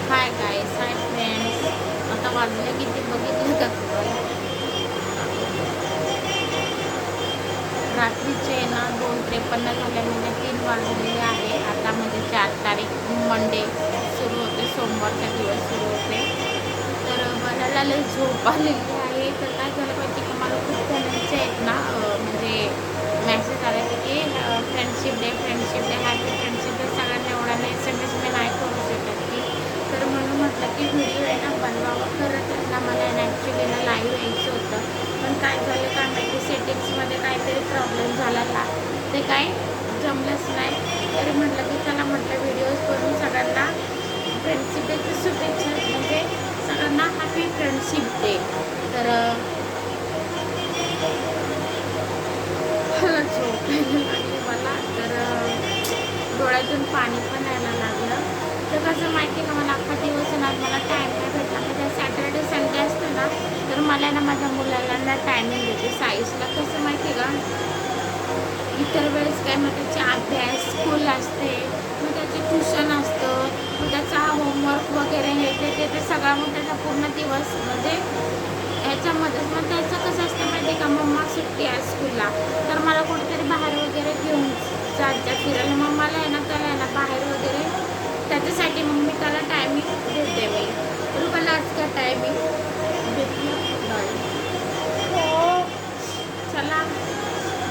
Hi guys, hi friends. आता वाजले किती बघितलं का तुम्हाला? रात्रीचे ना 2:53 झाले, म्हणजे 3 वाजलेले आहे. आता म्हणजे 4 तारीख मंडे सुरू होते, सोमवारचा दिवस सुरू होते. तर मला लय झोप आलेली आहे. तर काय झालं माहिती का, मला खूप जणांचे आहेत ना म्हणजे मेसेज आले होते की friendship day, happy friendship day. सगळ्यांना एवढा SMS मी नाही करू शकत की. तर म्हणून म्हटलं की व्हिडिओ आहे ना बनवावं. खरं तर ना मला ना ॲक्च्युली ना लाईव्ह यायचं होतं, पण काय झालं काय माहिती, सेटिंग्समध्ये काहीतरी प्रॉब्लेम झाला ते काय जमलंच नाही. तरी म्हटलं की चला, म्हटलं व्हिडिओज बनवून सगळ्यांना फ्रेंडशिप डेची शुभेच्छा, म्हणजे सगळ्यांना हॅपी फ्रेंडशिप डे. तर झोप यायला लागली मला. तर डोळ्यातून पाणी पण यायला लागलं. तर कसं माहिती आहे का, मला अख्खा दिवस ना मला टाईम नाही भेटला. म्हणजे सॅटर्डे संडे असतो ना, तर मला ना माझ्या मुलाला ना टायमिंग देते साईजला. कसं माहिती आहे का, इतर वेळेस काय मग त्याचे अभ्यास, स्कूल असते, मग त्याचे ट्युशन असतं, मग त्याचा होमवर्क वगैरे हे ते सगळं, मग त्याचा पूर्ण दिवस म्हणजे ह्याच्यामध्येच. मग त्याचं कसं असतं माहिती आहे का, मम्मा सुट्टी आहे स्कूलला, तर मला कुठेतरी बाहेर वगैरे घेऊन जायचं फिरायला. मग मला आहे ना त्याला आहे ना बाहेर वगैरे, त्याच्यासाठी मग मी त्याला टायमिंग देते. मी तर मला आज काय टायमिंग भेटलं नाही. हो, चला,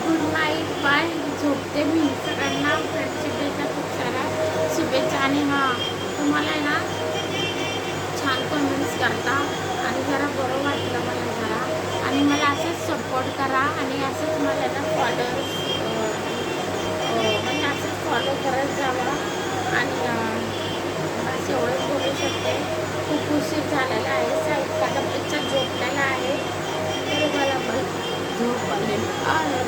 गुड नाईट, बाय. झोपते मी. सगळ्यांना फ्रेंडशिप डेच्या खूप साऱ्या शुभेच्छा. आणि हां, तुम्हाला आहे ना छान कमेंट्स करता, आणि जरा बरं वाटलं मला जरा. आणि मला असंच सपोर्ट करा, आणि असंच मला ना फॉलोअर्स म्हणजे असंच फॉलो करत जावा. आणि बस एवढंच बोलू शकते. खूप उशीर झालेला आहे, स्वयंपाकाचा पिक्चर झोपलेला आहे. तर मला पण झोप आलेली आहे.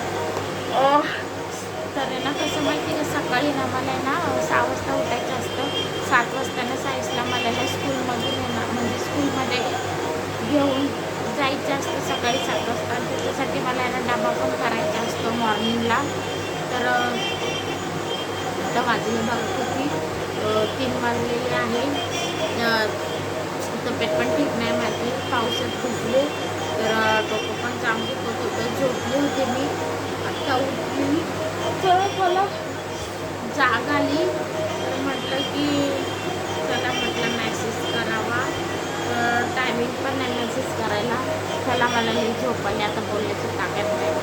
तर आहे ना कसं माहिती का, सकाळी ना मला आहे ना 6 वाजता उठायचं असतं. 7 वाजता ना साईसला मला ना स्कूलमधून येणार, म्हणजे स्कूलमध्ये घेऊन जायचं असतं सकाळी 7 वाजता. आणि त्याच्यासाठी मला आहे ना डबा पण करायचा असतो मॉर्निंगला. तर आता वाजले बघा किती, 3 वाजलेले आहे. तब्येत पण ठीक नाही माझी, पावसात भिजले. तर डोकं पण जाम दुखत होतं. झोपली होते मी, आत्ता उठली. तर मला जाग आली. तर म्हटलं की चला, म्हटलं मॅसेज करावा. टायमिंग पण नाही मॅसेज करायला. चला, मला लई झोप आली, आता बोलण्याची ताकद नाही.